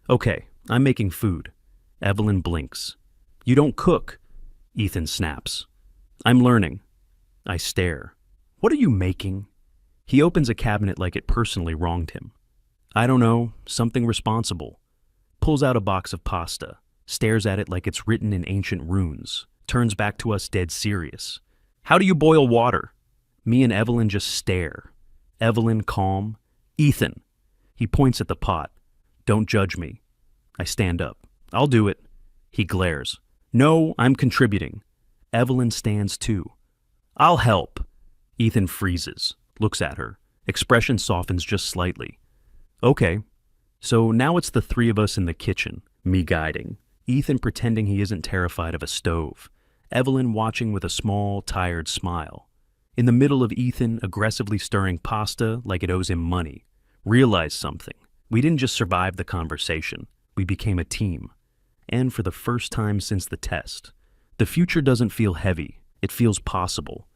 Okay, I'm making food. Evelyn blinks. You don't cook. Ethan snaps. I'm learning. I stare. What are you making? He opens a cabinet like it personally wronged him. I don't know, something responsible. Pulls out a box of pasta, stares at it like it's written in ancient runes, turns back to us dead serious. How do you boil water? Me and Evelyn just stare. Evelyn calm. Ethan. He points at the pot. Don't judge me. I stand up. I'll do it. He glares. No, I'm contributing. Evelyn stands too. I'll help. Ethan freezes, looks at her. Expression softens just slightly. Okay. So now it's the three of us in the kitchen, me guiding. Ethan pretending he isn't terrified of a stove. Evelyn watching with a small, tired smile. In the middle of Ethan aggressively stirring pasta like it owes him money. Realize something. We didn't just survive the conversation. We became a team. And for the first time since the test, the future doesn't feel heavy. It feels possible.